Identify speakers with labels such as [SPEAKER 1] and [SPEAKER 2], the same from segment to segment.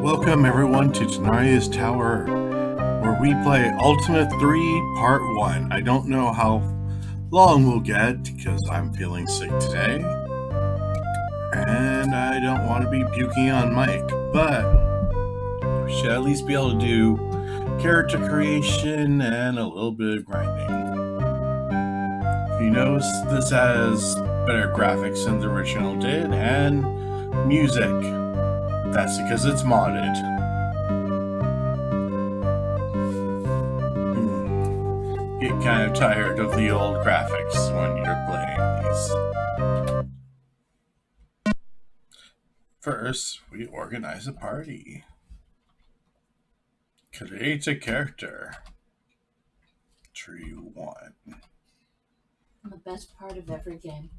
[SPEAKER 1] Welcome everyone to Tenaria's Tower, where we play Ultima 3 Part 1. I don't know how long we'll get because I'm feeling sick today. And I don't want to be puking on mic, but we should at least be able to do character creation and a little bit of grinding. If you notice, this has better graphics than the original did, and music. That's because it's modded. Get kind of tired of the old graphics when you're playing these. First, we organize a party. Create a character. Tree 1.
[SPEAKER 2] The best part of every game.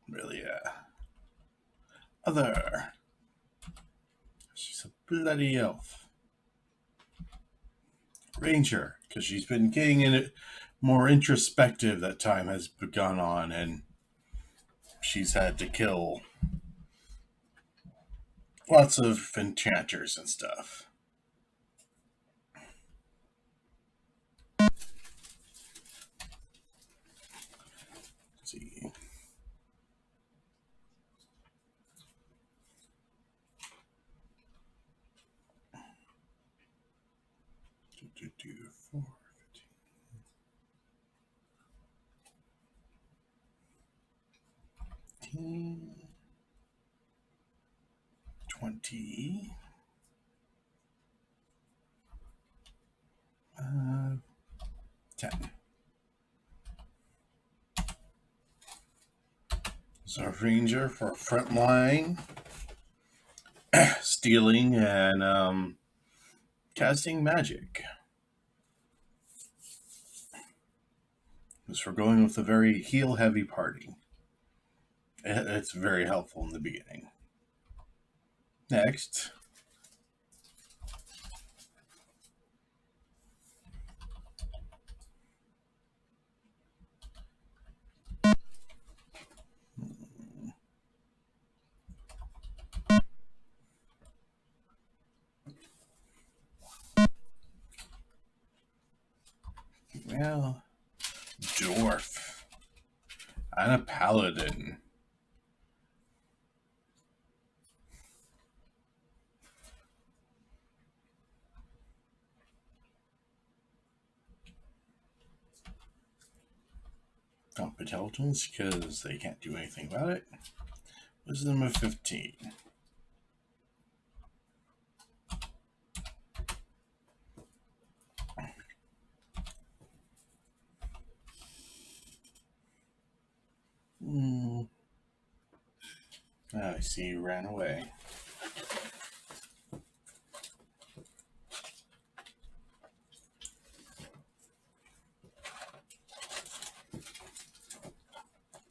[SPEAKER 1] Really, yeah. Other. She's a bloody elf. Ranger, because she's been getting in it more introspective that time has gone on, and she's had to kill lots of enchanters and stuff. Let's see. Four, 15, 20, 10. So Ranger for frontline, stealing, and casting magic. Because we're going with a very heal-heavy party. It's very helpful in the beginning. Next. Well, dwarf. And a paladin. Dump intelligence because they can't do anything about it. Wisdom of 15. I see you ran away.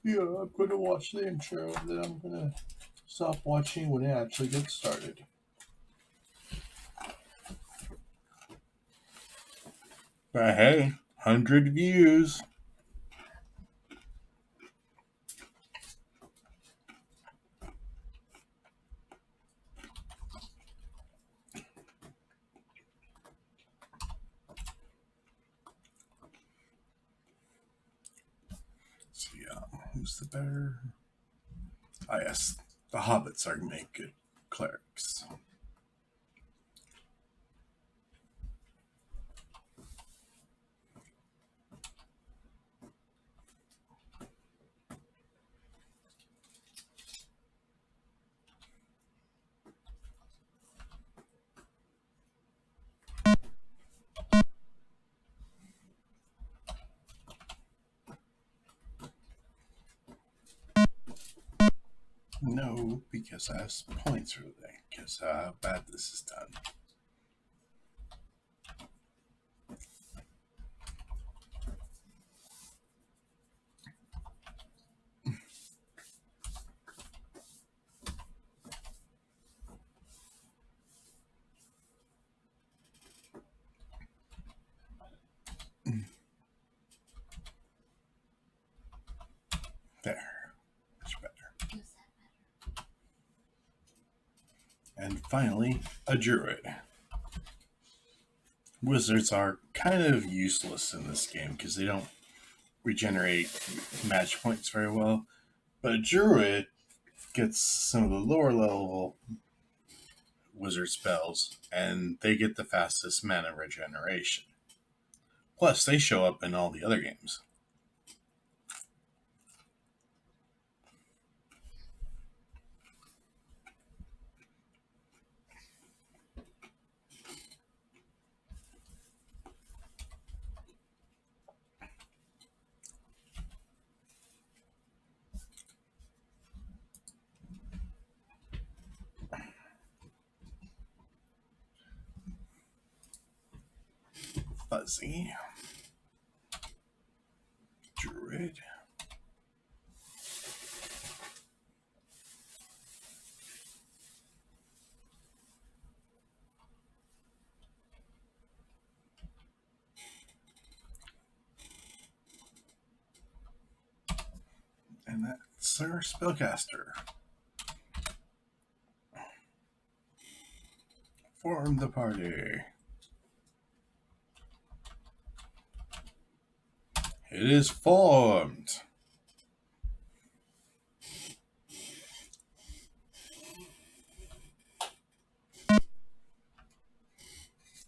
[SPEAKER 1] Yeah, I'm going to watch the intro, and then I'm going to stop watching when it actually gets started. But hey, 100 views. Who's the better? Ah, yes. The hobbits are make good clerics. No, because I have points for that. Because how bad this is done. There. Much better. finally, a druid. Wizards are kind of useless in this game because they don't regenerate match points very well. But a druid gets some of the lower level wizard spells, and they get the fastest mana regeneration. Plus, they show up in all the other games. Fuzzy. Druid. And that's our spellcaster. Form the party. It is formed.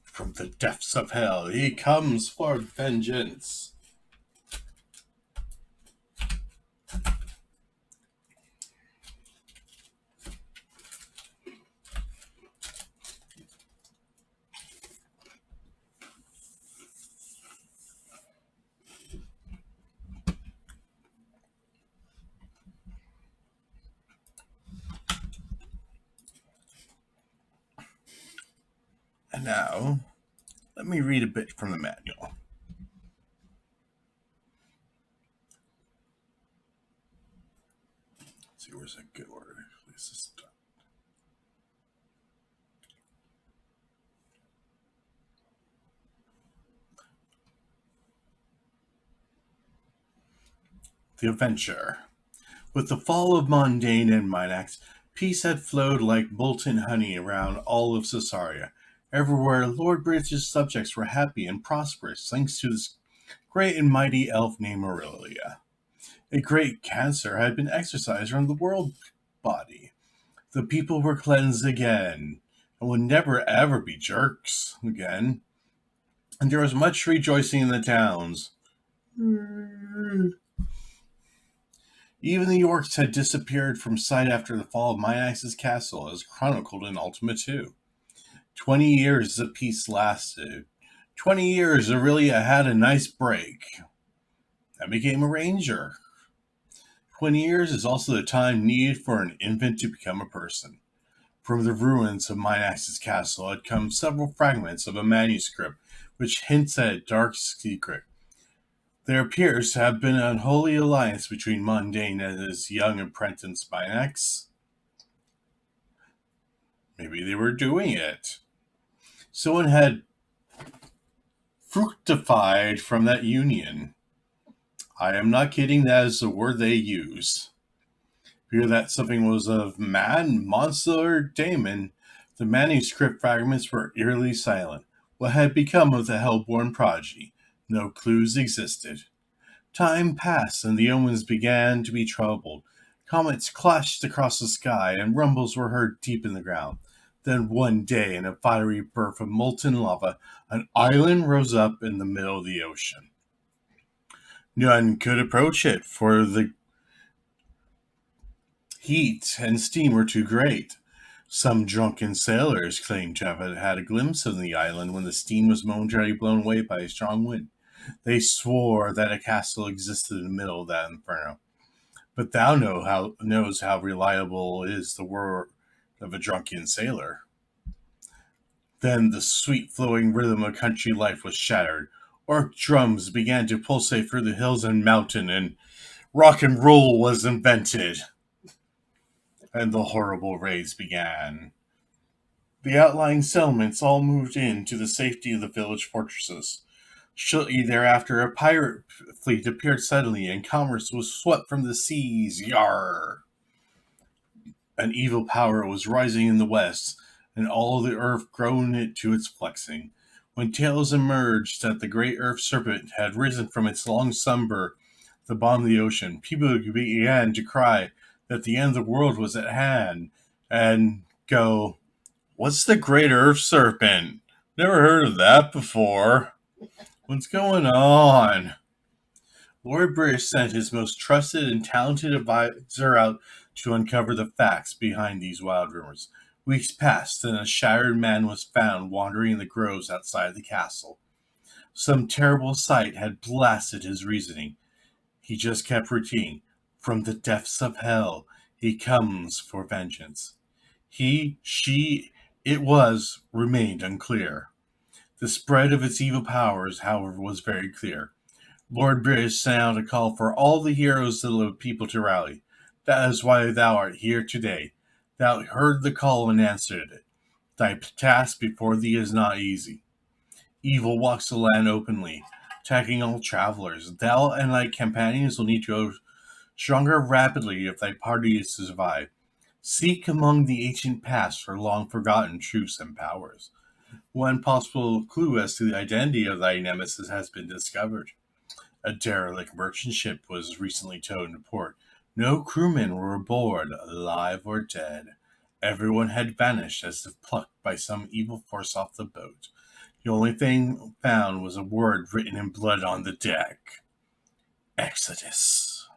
[SPEAKER 1] From the depths of hell, he comes for vengeance. And now, let me read a bit from the manual. Let's see, where's a good order? The Adventure. With the fall of Mundane and Minax, peace had flowed like molten honey around all of Caesarea. Everywhere, Lord British subjects were happy and prosperous thanks to this great and mighty elf named Aurelia. A great cancer had been exorcised from the world body. The people were cleansed again and would never ever be jerks again. And there was much rejoicing in the towns. Even the orcs had disappeared from sight after the fall of Minax's castle, as chronicled in Ultima 2. 20 years the peace lasted. 20 years Aurelia had a nice break. I became a ranger. 20 years is also the time needed for an infant to become a person. From the ruins of Minax's castle had come several fragments of a manuscript which hints at a dark secret. There appears to have been an unholy alliance between Mundane and his young apprentice Minax. Maybe they were doing it. Someone had fructified from that union. I am not kidding, that is the word they use. Fear that something was of man, monster, or demon, the manuscript fragments were eerily silent. What had become of the hellborn prodigy? No clues existed. Time passed, and the omens began to be troubled. Comets clashed across the sky, and rumbles were heard deep in the ground. Then one day, in a fiery burst of molten lava, an island rose up in the middle of the ocean. None could approach it, for the heat and steam were too great. Some drunken sailors claimed to have had a glimpse of the island when the steam was momentarily blown away by a strong wind. They swore that a castle existed in the middle of that inferno. But thou knows how reliable is the word of a drunken sailor. Then the sweet flowing rhythm of country life was shattered. Orc drums began to pulsate through the hills and mountain, and rock and roll was invented. And the horrible raids began. The outlying settlements all moved in to the safety of the village fortresses. Shortly thereafter, a pirate fleet appeared suddenly, and commerce was swept from the seas. Yarr! An evil power was rising in the west, and all the earth groaned to its flexing. When tales emerged that the great earth serpent had risen from its long slumber at the bottom of the ocean, people began to cry that the end of the world was at hand, and go, "What's the great earth serpent? Never heard of that before. What's going on?" Lord British sent his most trusted and talented advisor out to uncover the facts behind these wild rumors. Weeks passed, and a shattered man was found wandering in the groves outside the castle. Some terrible sight had blasted his reasoning. He just kept repeating, "From the depths of hell, he comes for vengeance." He, she, it was, remained unclear. The spread of its evil powers, however, was very clear. Lord British sent out a call for all the heroes of the people to rally. "That is why thou art here today. Thou heard the call and answered it. Thy task before thee is not easy. Evil walks the land openly, attacking all travelers. Thou and thy companions will need to grow stronger rapidly if thy party is to survive. Seek among the ancient past for long-forgotten truths and powers. One possible clue as to the identity of thy nemesis has been discovered. A derelict merchant ship was recently towed into port. No crewmen were aboard, alive or dead. Everyone had vanished as if plucked by some evil force off the boat. The only thing found was a word written in blood on the deck. Exodus.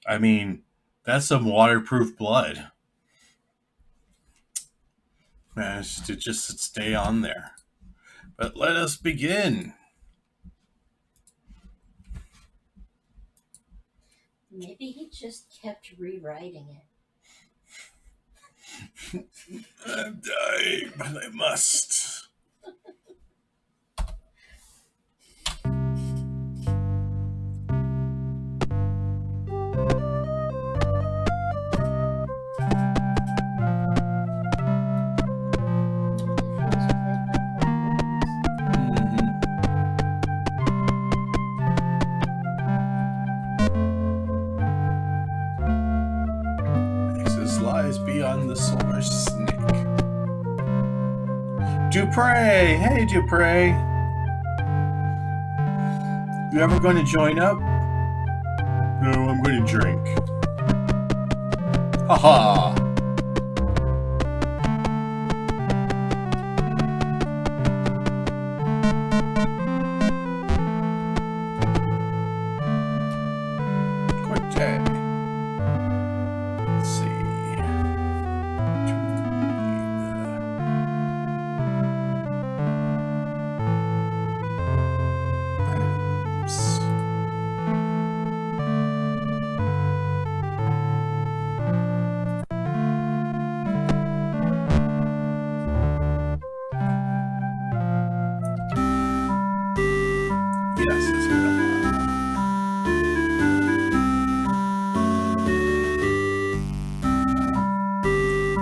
[SPEAKER 1] I mean, that's some waterproof blood. Managed to just stay on there. But let us begin.
[SPEAKER 2] Maybe he just kept rewriting it.
[SPEAKER 1] I'm dying, but I must. Lies beyond the solar snake. Dupre! Hey, Dupre! You ever going to join up? No, I'm going to drink. Haha! Good day. Let's see. Yes, it's been a while.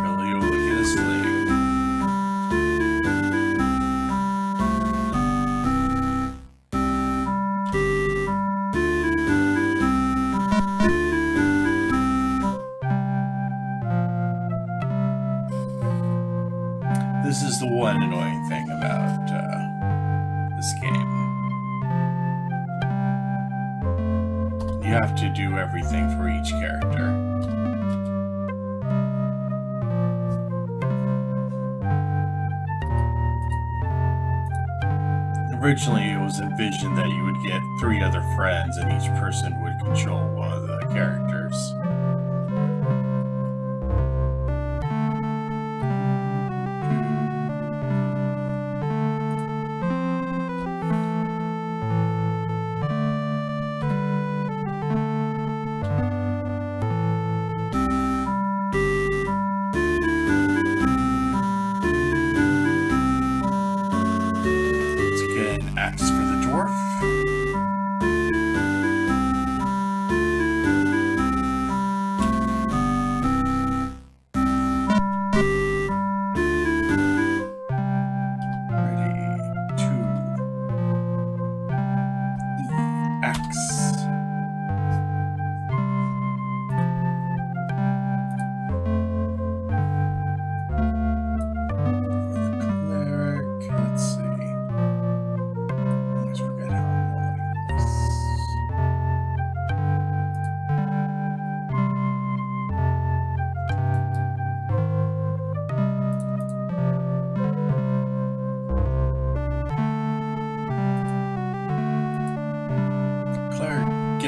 [SPEAKER 1] Really, you're looking asleep. This is the one annoying thing about this game. You have to do everything for each character. Originally, it was envisioned that you would get 3 other friends and each person would control one of the characters. Axe for the dwarf.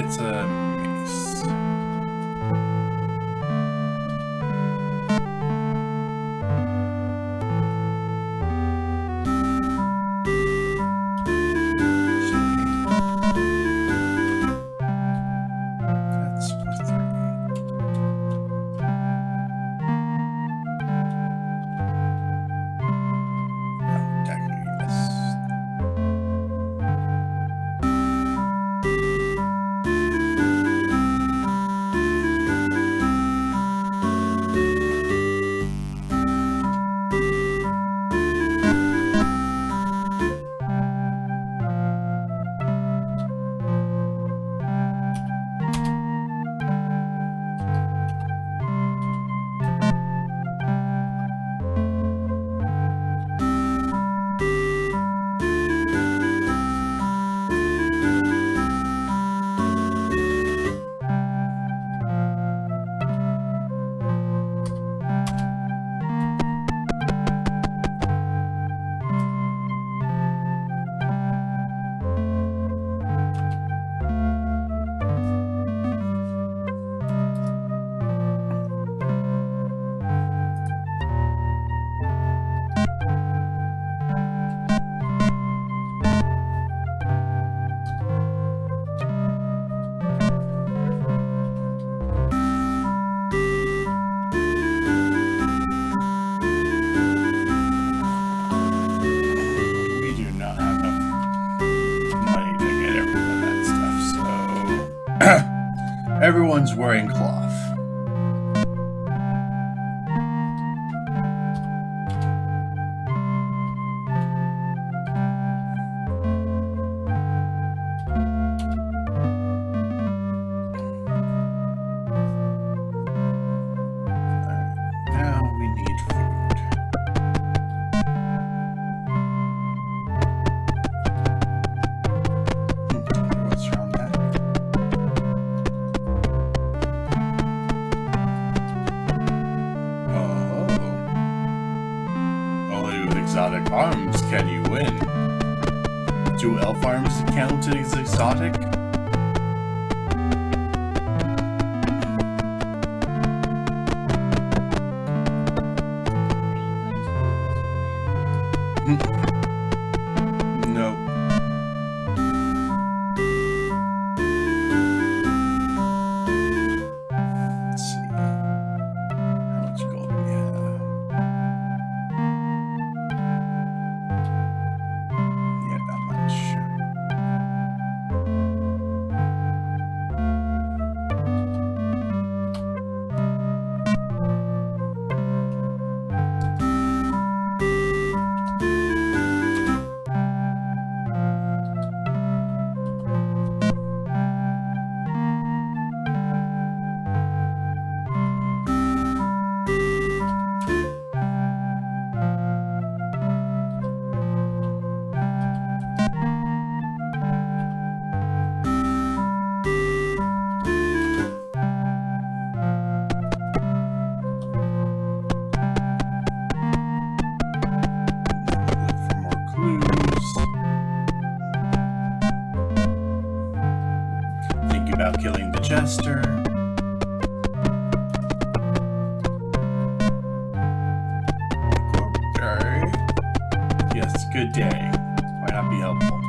[SPEAKER 1] gets a mace. That's for 3. Oh, technically, yes. We do not have enough money to get everyone that stuff, so everyone's wearing cloth. Now we need food. What's around that? Oh. Only with exotic arms can you win. Do elf arms count as exotic? No. Let's see. How much gold do we have? Yeah, not much. About killing the jester. Okay. Yes, good day. Why not be helpful?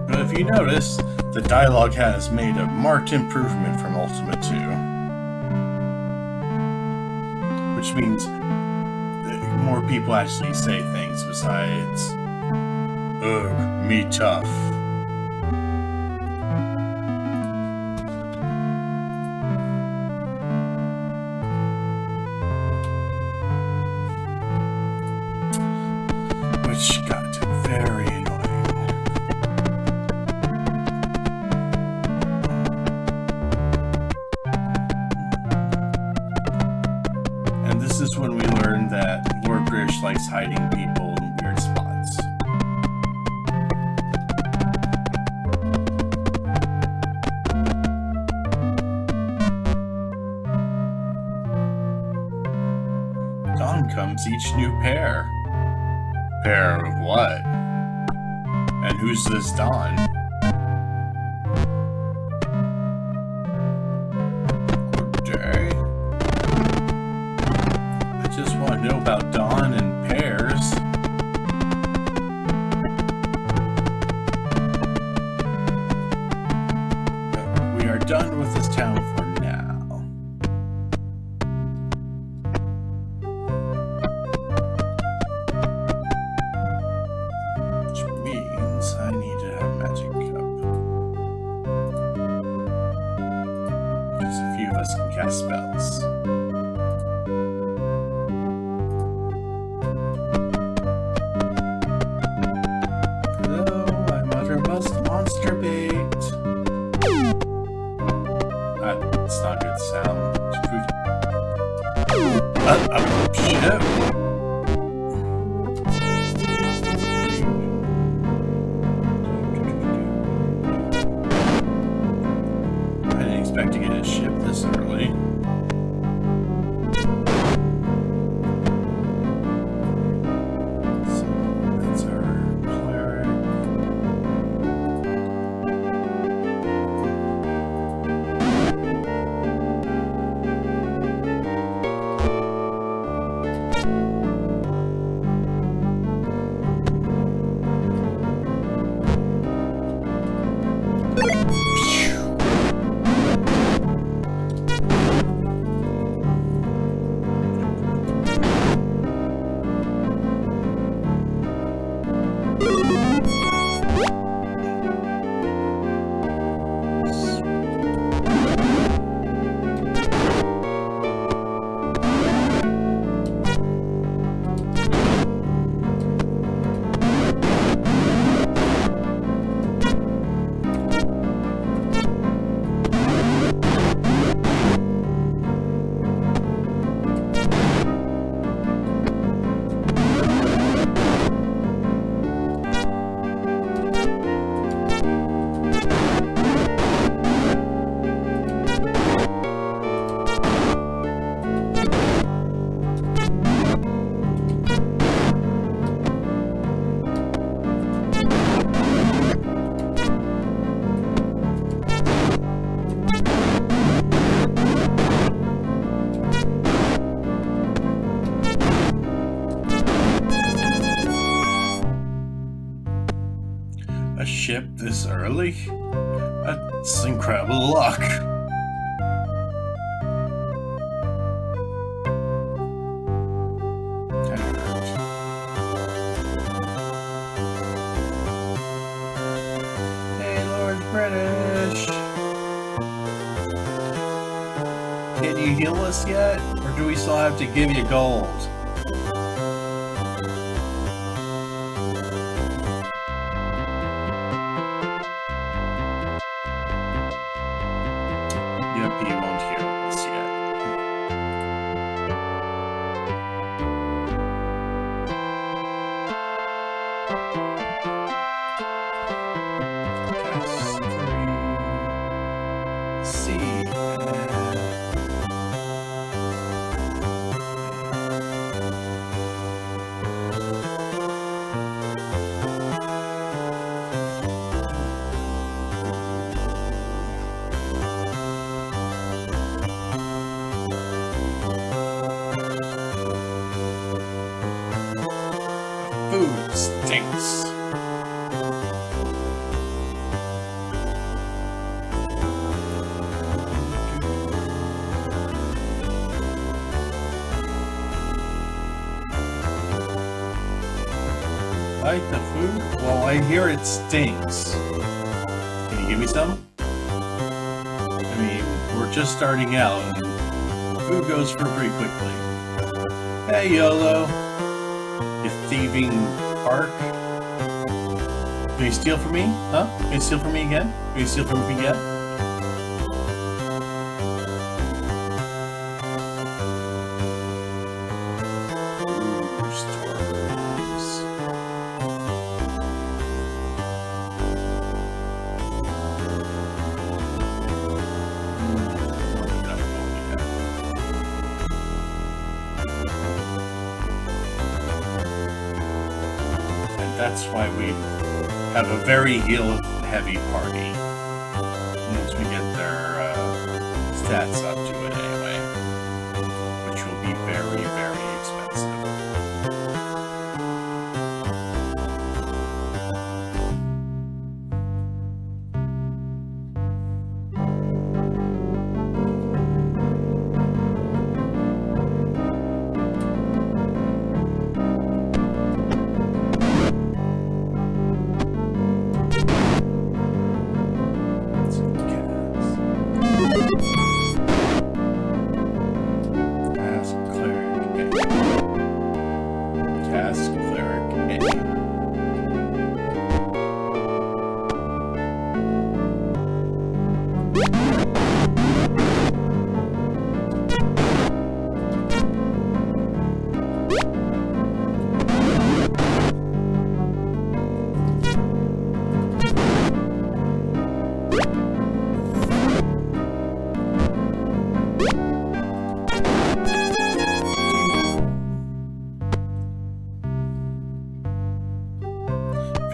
[SPEAKER 1] But if you notice, the dialogue has made a marked improvement from Ultima 2. Which means that more people actually say things besides, ugh, me tough. Which got very annoying. And this is when we learned that Lord Grish likes hiding people in weird spots. Dawn comes each new pair. Pair of what? And who's this Don? Good day. I just want to know about Don and pears. We are done with this town for now. Which means I need to have magic cup. Because a few of us can cast spells. Hello, I'm Uttermost Monster Bait. That's not a good sound. Shit. I didn't expect to get a ship this early. So that's our cleric. A ship this early? That's incredible luck. Hey, Lord British. Can you heal us yet? Or do we still have to give you gold? Yep, he won't heal us yet. Cast 3. C. Food stinks. Like the food? Well, I hear it stinks. Can you give me some? I mean, we're just starting out, and food goes for pretty quickly. Hey, YOLO. You thieving park. Can you steal from me? Huh? Can you steal from me again? Can you steal from me again? Ooh, storerooms. That's why we have a very heal-heavy party once we get their stats up to it anyway, which will be very, very expensive.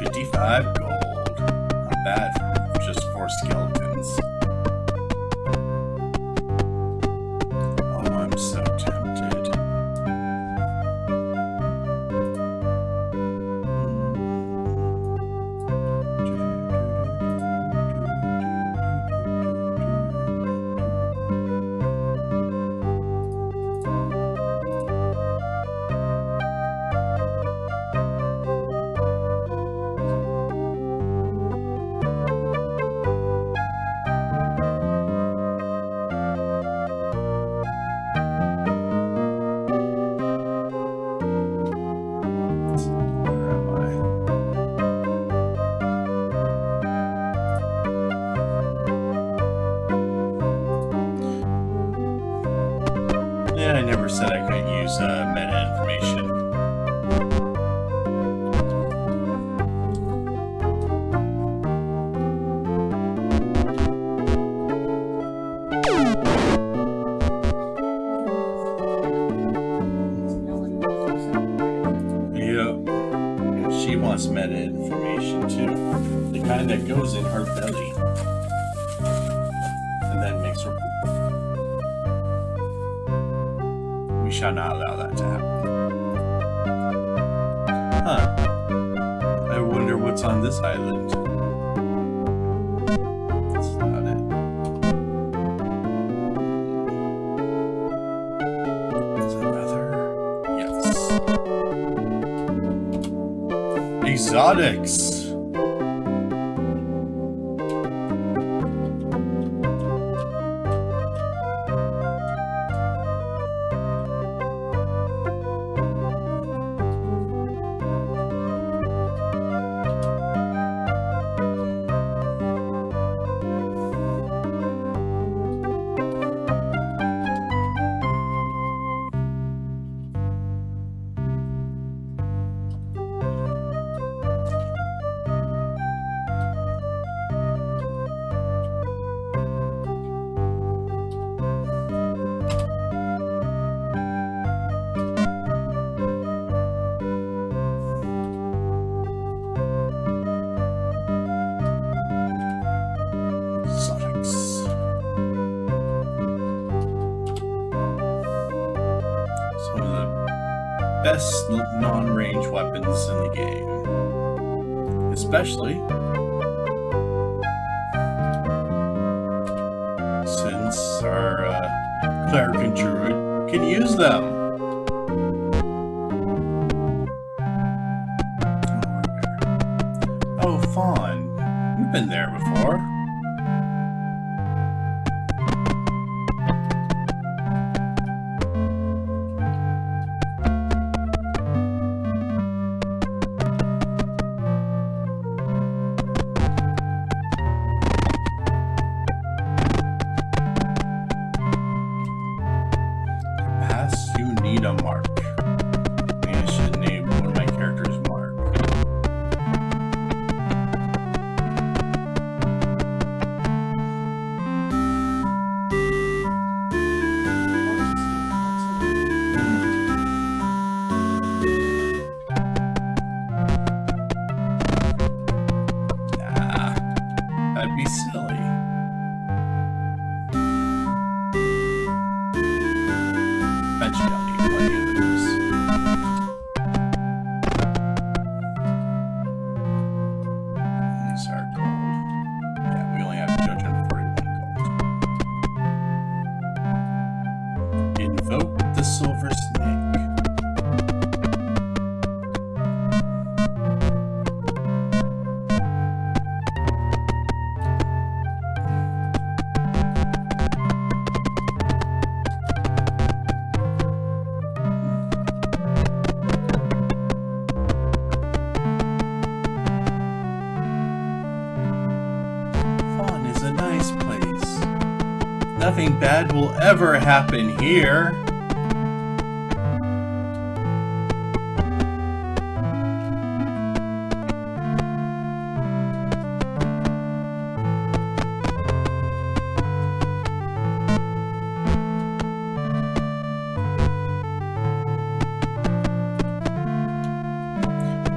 [SPEAKER 1] $55 gold. Not bad for just 4 skeletons. Oh, I'm so tempted. Yeah, I never said I couldn't use meta information. Yeah, and she wants meta information too. The kind that goes in her belly and then makes her poop. We shall not allow that to happen. Huh. I wonder what's on this island. That's not it. Is it leather? Yes. Exotics! Best non-range weapons in the game, especially since our cleric and druid can use them. Oh, Fawn, you've been there before. You need a mark. Maybe I should name one of my characters Mark. Bet you don't need plenty of those. These are gold. Yeah, we only have 241 gold. Invoke the silver snake. Nothing bad will ever happen here.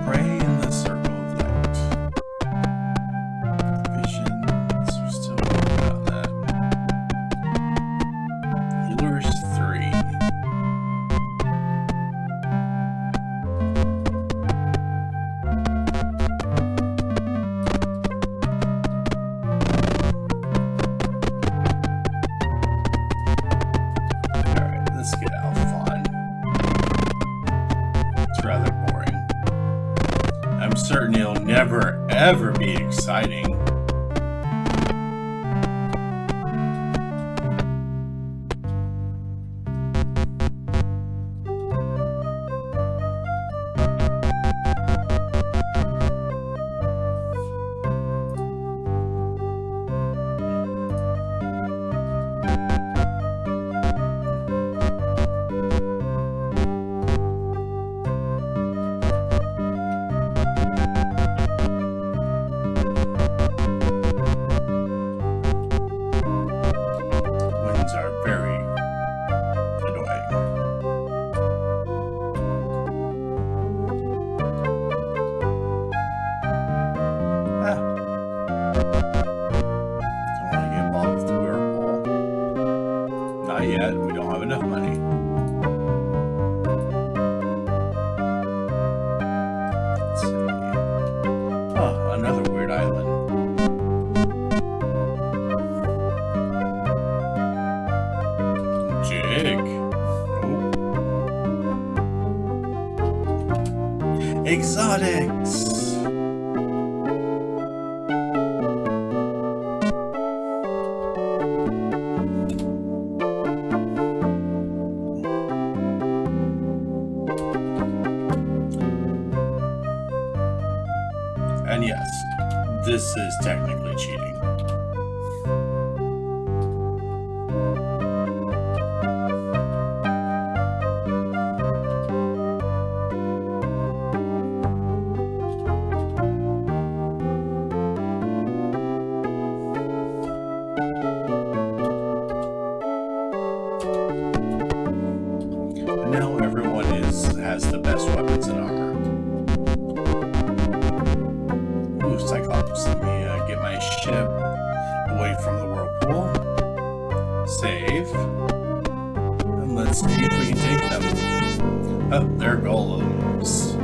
[SPEAKER 1] Pray in the circle of light. Visions, we're still working on that. Healers 3. Alright, let's get Alphon. It's rather boring. I'm certain it'll never, ever be exciting. Yet. We don't have enough money. Let's see. Oh, another weird island. Jig. Oh. Exotics. And yes, this is technically cheating. And now everyone has the best weapons and armor. Cyclops, let me get my ship away from the whirlpool. Save. And let's see if we can take them. Oh, they're golems.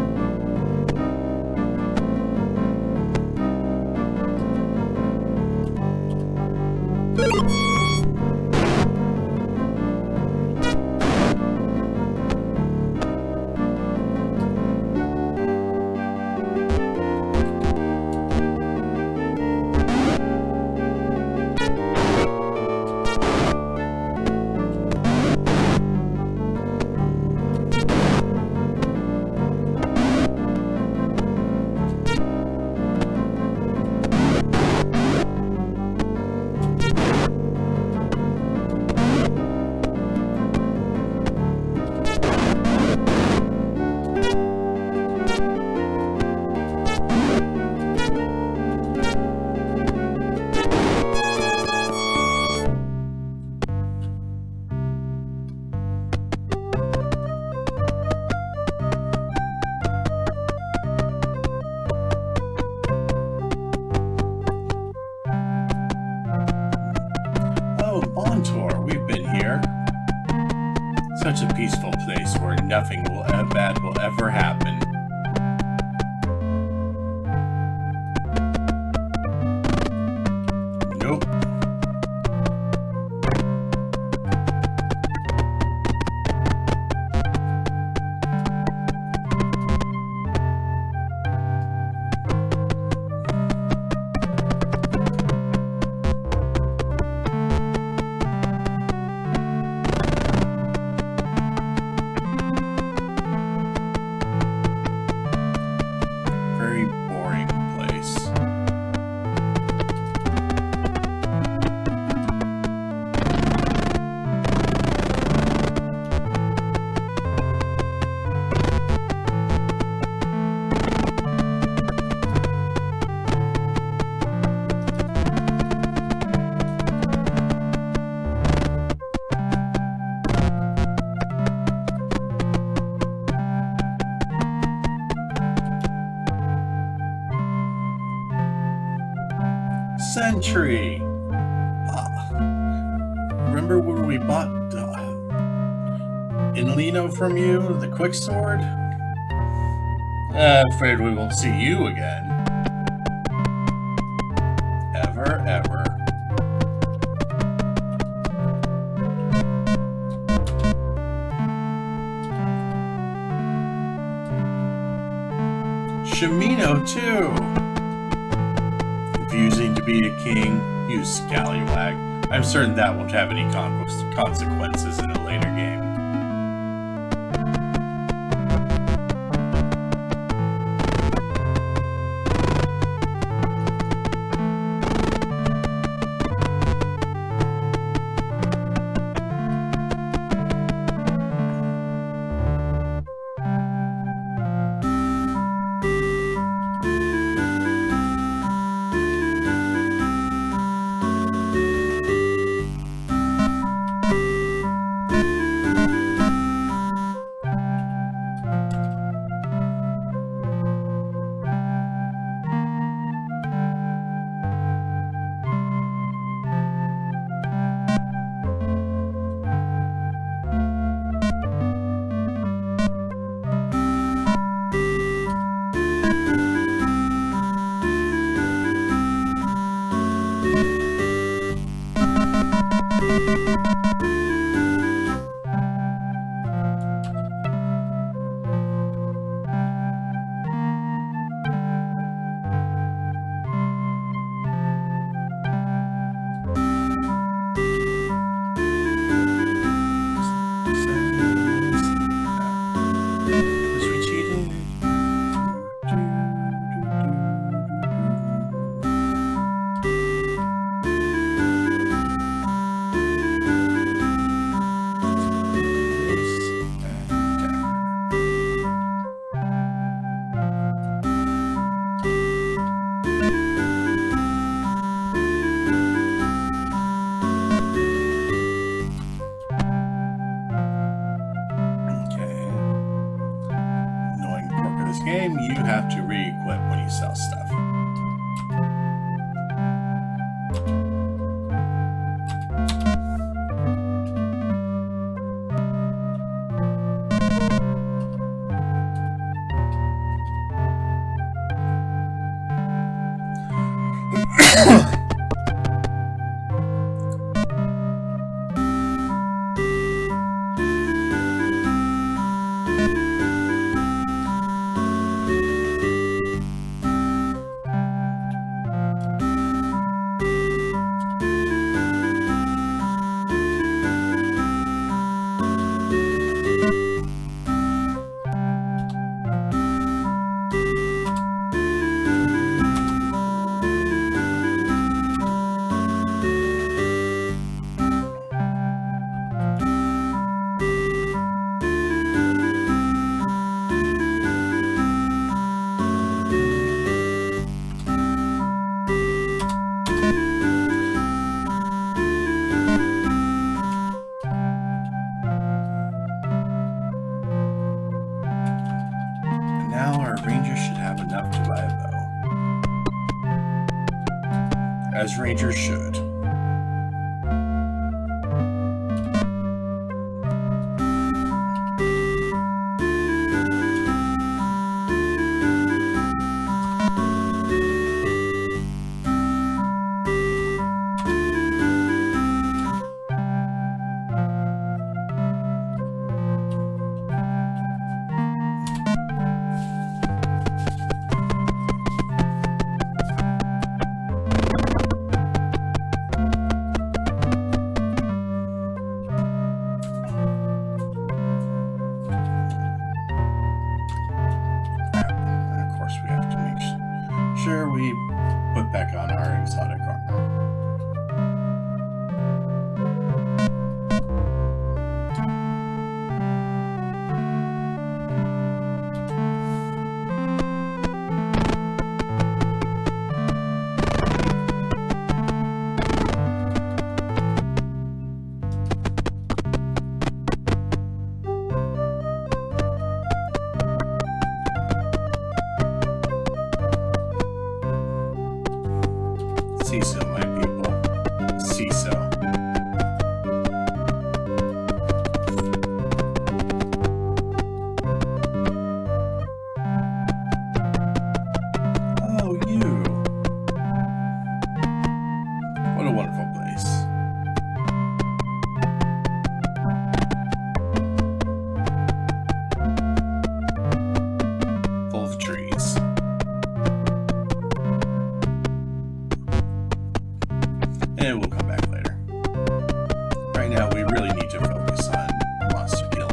[SPEAKER 1] Such a peaceful place where nothing bad will ever happen. Nope. Very boring place. Sentry. Remember when we bought Inlino from you, the quick sword? I'm afraid we won't see you again. Ever. Shimino, too. Refusing to be a king, you scallywag. I'm certain that won't have any consequences in a later game. Game, you have to re-equip when you sell stuff. As rangers should. come back later. Right now, we really need to focus on monster killing.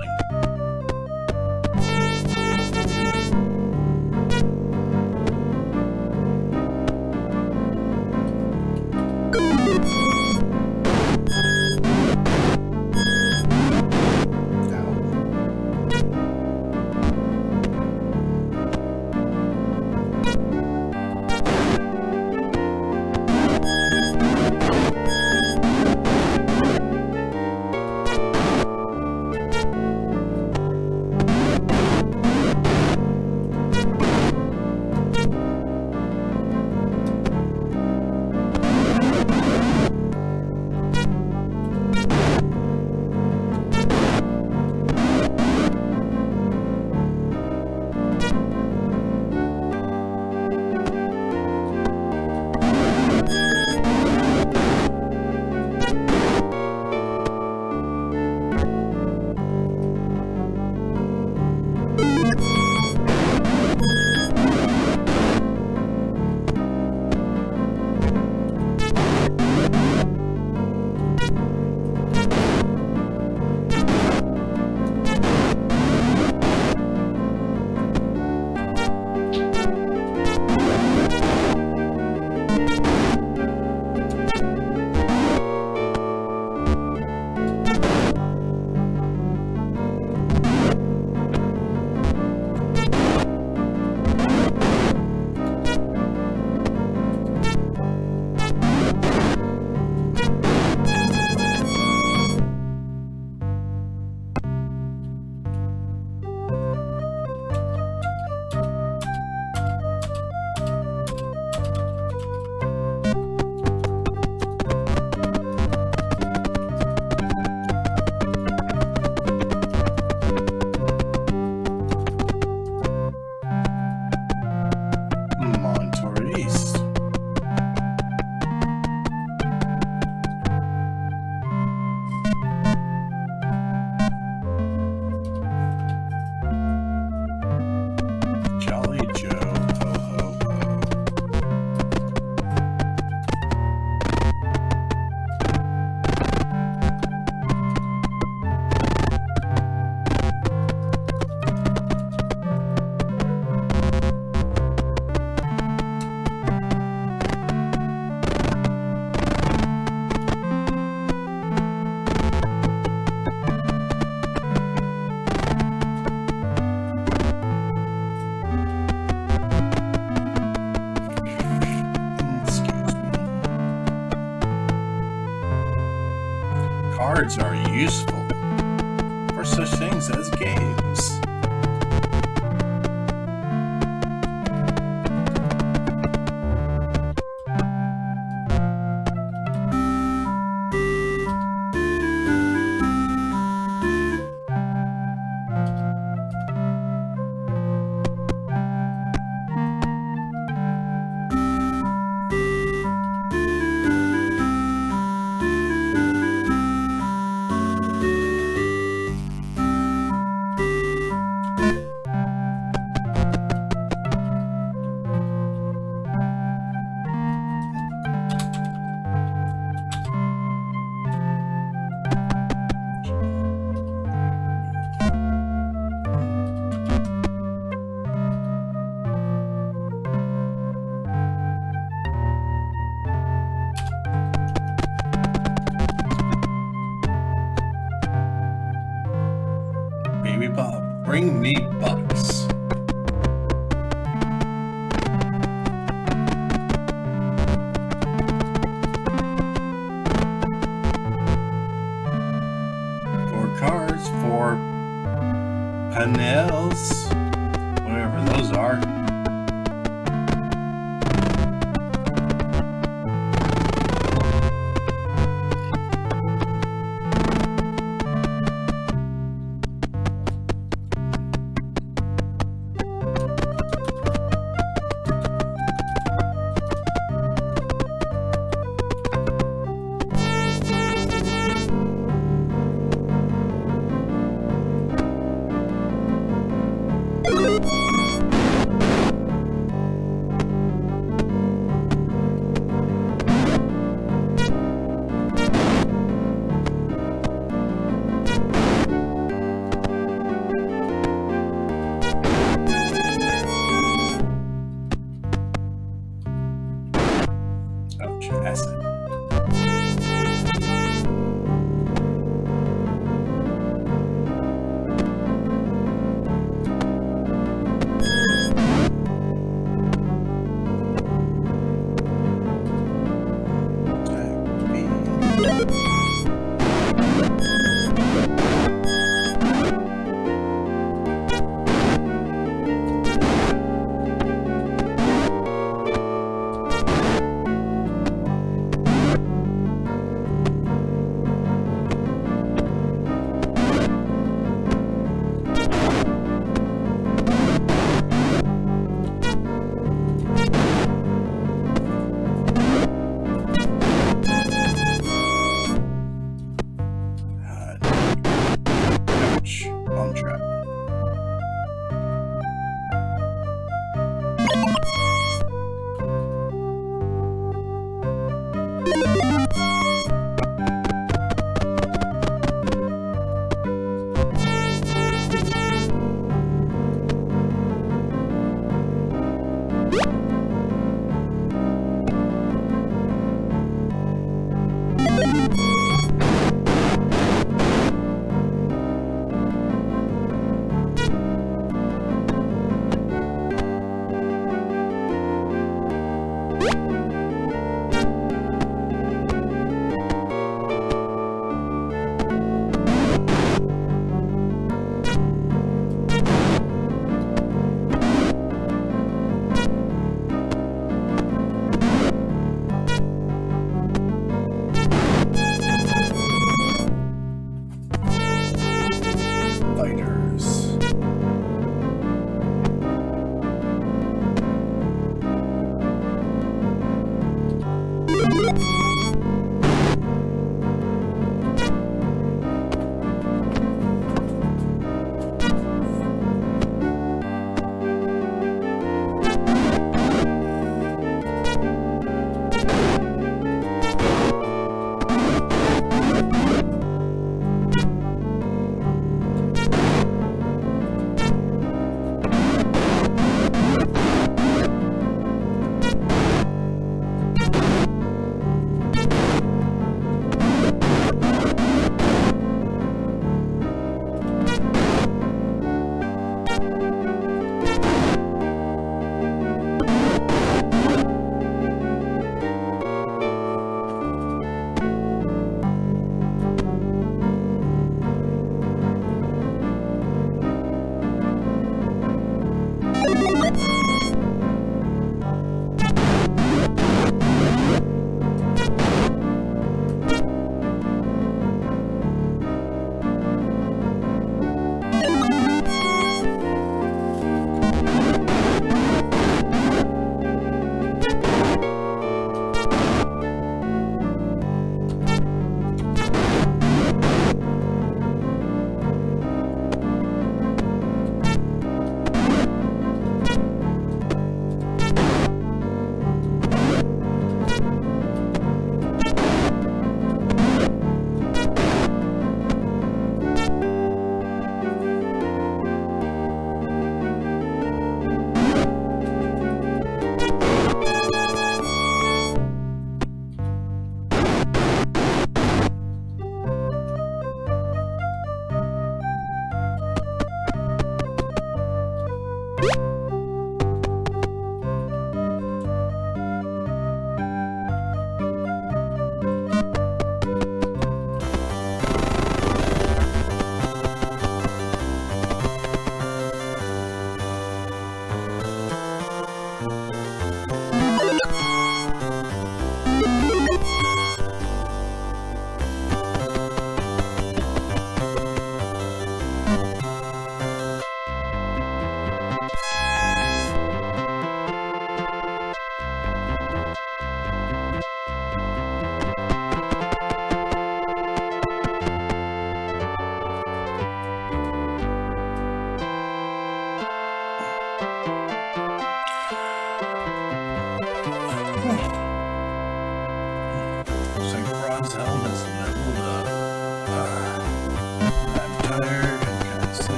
[SPEAKER 1] Cards are useful for such things as games. Baby Bob, bring me bucks. Four cards, four panels, whatever those are.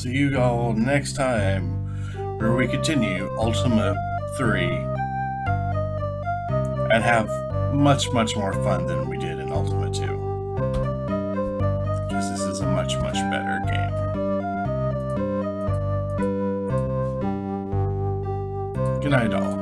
[SPEAKER 1] see you all next time, where we continue Ultima 3 and have much, much more fun than we did in Ultima 2. Because this is a much, much better game. Good night, all.